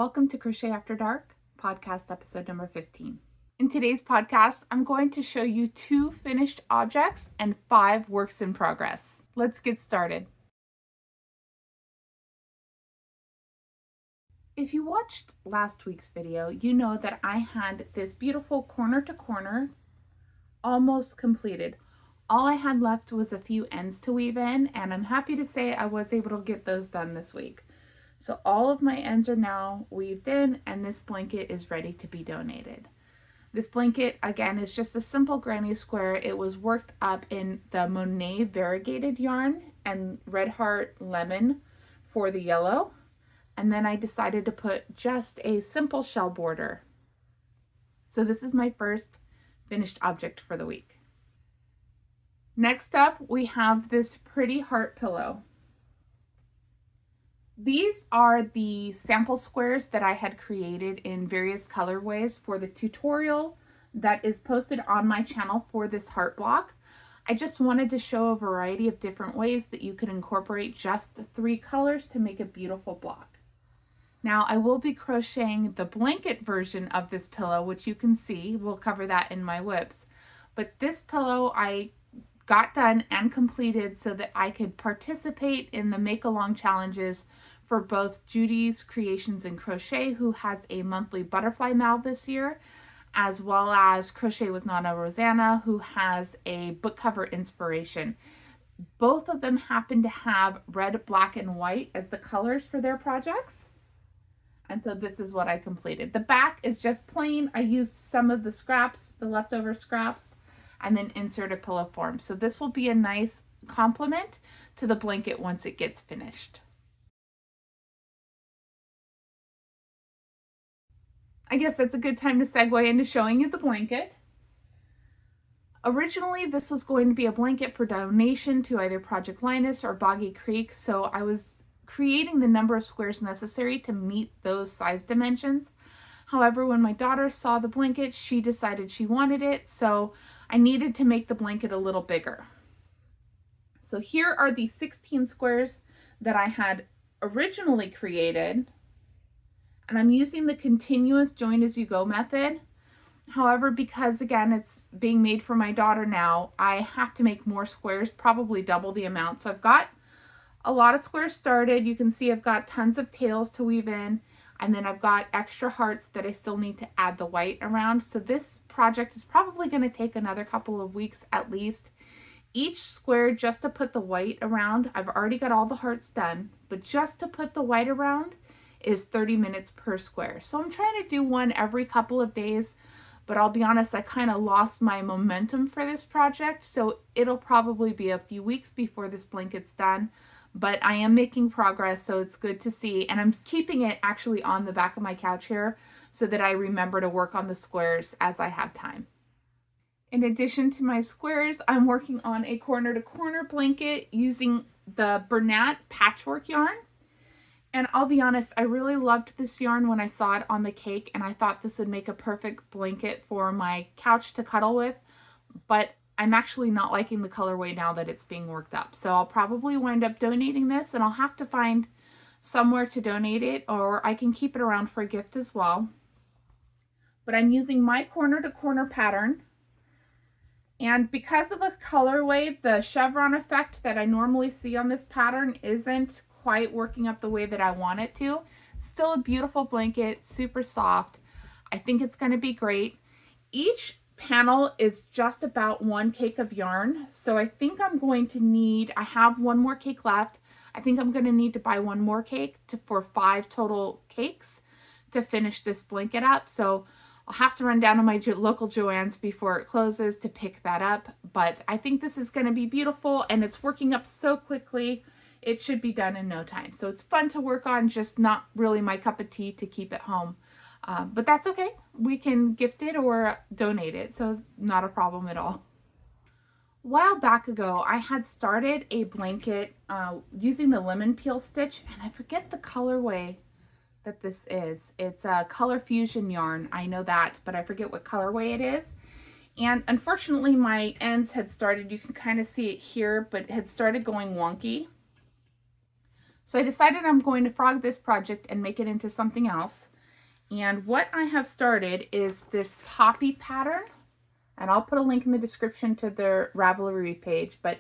Welcome to Crochet After Dark, podcast episode number 15. In today's podcast, I'm going to show you 2 finished objects and 5 works in progress. Let's get started. If you watched last week's video, you know that I had this beautiful corner to corner almost completed. All I had left was a few ends to weave in, and I'm happy to say I was able to get those done this week. So all of my ends are now weaved in, and this blanket is ready to be donated. This blanket, again, is just a simple granny square. It was worked up in the Monet variegated yarn and Red Heart Lemon for the yellow. And then I decided to put just a simple shell border. So this is my first finished object for the week. Next up, we have this pretty heart pillow. These are the sample squares that I had created in various colorways for the tutorial that is posted on my channel for this heart block. I just wanted to show a variety of different ways that you could incorporate just 3 colors to make a beautiful block. Now I will be crocheting the blanket version of this pillow, which you can see. We'll cover that in my WIPs. But this pillow I got done and completed so that I could participate in the make-along challenges for both Judy's Creations in Crochet, who has a monthly butterfly mal this year, as well as Crochet with Nonna Rosanna, who has a book cover inspiration. Both of them happen to have red, black, and white as the colors for their projects. And so this is what I completed. The back is just plain. I used some of the scraps, the leftover scraps, and then insert a pillow form. So this will be a nice complement to the blanket once it gets finished. I guess that's a good time to segue into showing you the blanket. Originally, this was going to be a blanket for donation to either Project Linus or Boggy Creek, so I was creating the number of squares necessary to meet those size dimensions. However, when my daughter saw the blanket, she decided she wanted it, so I needed to make the blanket a little bigger. So here are the 16 squares that I had originally created, and I'm using the continuous join as you go method. However, because again, it's being made for my daughter now, I have to make more squares, probably double the amount. So I've got a lot of squares started. You can see I've got tons of tails to weave in, and then I've got extra hearts that I still need to add the white around. So this project is probably going to take another couple of weeks at least. Each square, just to put the white around, I've already got all the hearts done, but just to put the white around is 30 minutes per square. So I'm trying to do one every couple of days, but I'll be honest, I kind of lost my momentum for this project, so it'll probably be a few weeks before this blanket's done. But I am making progress, so it's good to see. And I'm keeping it actually on the back of my couch here so that I remember to work on the squares as I have time. In addition to my squares, I'm working on a corner-to-corner blanket using the Bernat patchwork yarn. And I'll be honest, I really loved this yarn when I saw it on the cake, and I thought this would make a perfect blanket for my couch to cuddle with. But I'm actually not liking the colorway now that it's being worked up. So I'll probably wind up donating this, and I'll have to find somewhere to donate it, or I can keep it around for a gift as well. But I'm using my corner-to-corner pattern. And because of the colorway, the chevron effect that I normally see on this pattern isn't quite working up the way that I want it to. Still a beautiful blanket, super soft. I think it's going to be great. Each panel is just about 1 cake of yarn, so I think I'm going to need, I have 1 more cake left. I think I'm going to need to buy 1 more cake for 5 total cakes to finish this blanket up. So I'll have to run down to my local Joann's before it closes to pick that up, but I think this is going to be beautiful, and it's working up so quickly. It should be done in no time. So it's fun to work on, just not really my cup of tea to keep at home. But that's okay. We can gift it or donate it, so not a problem at all. A while back ago, I had started a blanket using the lemon peel stitch, and I forget the colorway that this is. It's a Color Fusion yarn. I know that, but I forget what colorway it is. And unfortunately, my ends had started, you can kind of see it here, but had started going wonky. So I decided I'm going to frog this project and make it into something else. And what I have started is this poppy pattern, and I'll put a link in the description to their Ravelry page, but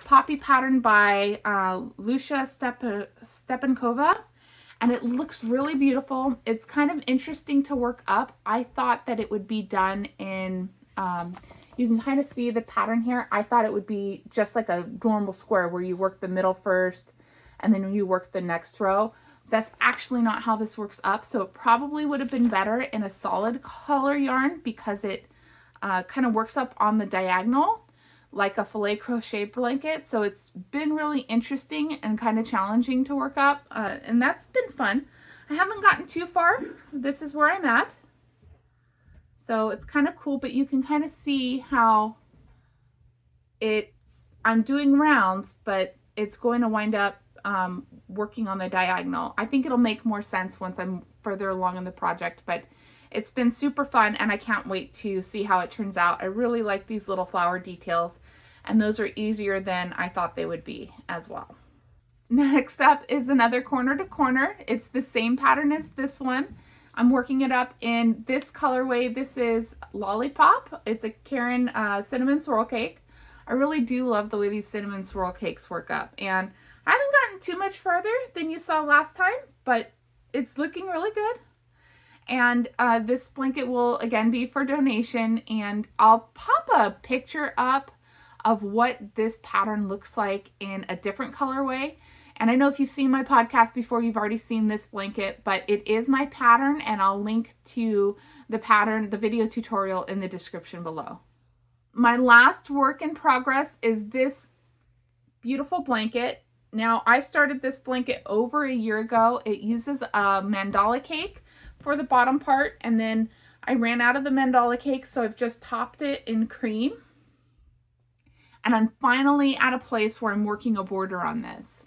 poppy pattern by Lucia Stepankova, and it looks really beautiful. It's kind of interesting to work up. I thought that it would be done in, you can kind of see the pattern here. I thought it would be just like a normal square where you work the middle first and then you work the next row. That's actually not how this works up. So it probably would have been better in a solid color yarn because it kind of works up on the diagonal like a filet crochet blanket. So it's been really interesting and kind of challenging to work up, and that's been fun. I haven't gotten too far. This is where I'm at. So it's kind of cool, but you can kind of see how I'm doing rounds, but it's going to wind up working on the diagonal. I think it'll make more sense once I'm further along in the project, but it's been super fun and I can't wait to see how it turns out. I really like these little flower details, and those are easier than I thought they would be as well. Next up is another corner to corner. It's the same pattern as this one. I'm working it up in this colorway. This is Lollipop. It's a Karen cinnamon swirl cake. I really do love the way these cinnamon swirl cakes work up, and I haven't gotten too much further than you saw last time, but it's looking really good. And this blanket will again be for donation, and I'll pop a picture up of what this pattern looks like in a different colorway. And I know if you've seen my podcast before, you've already seen this blanket, but it is my pattern, and I'll link to the pattern, the video tutorial, in the description below. My last work in progress is this beautiful blanket. Now, I started this blanket over a year ago. It uses a mandala cake for the bottom part, and then I ran out of the mandala cake, so I've just topped it in cream. And I'm finally at a place where I'm working a border on this.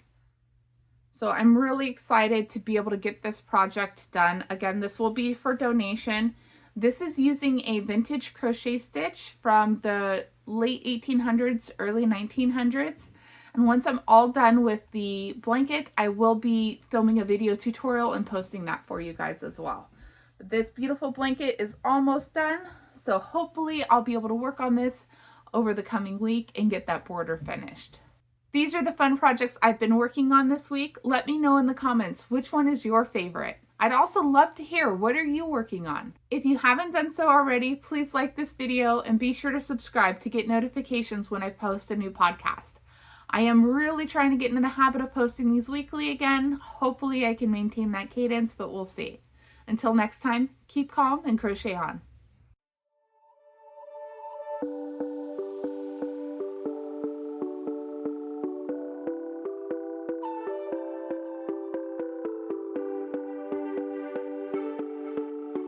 So I'm really excited to be able to get this project done. Again, this will be for donation. This is using a vintage crochet stitch from the late 1800s, early 1900s. And once I'm all done with the blanket, I will be filming a video tutorial and posting that for you guys as well. But this beautiful blanket is almost done, so hopefully I'll be able to work on this over the coming week and get that border finished. These are the fun projects I've been working on this week. Let me know in the comments which one is your favorite. I'd also love to hear, what are you working on? If you haven't done so already, please like this video and be sure to subscribe to get notifications when I post a new podcast. I am really trying to get into the habit of posting these weekly again. Hopefully I can maintain that cadence, but we'll see. Until next time, keep calm and crochet on.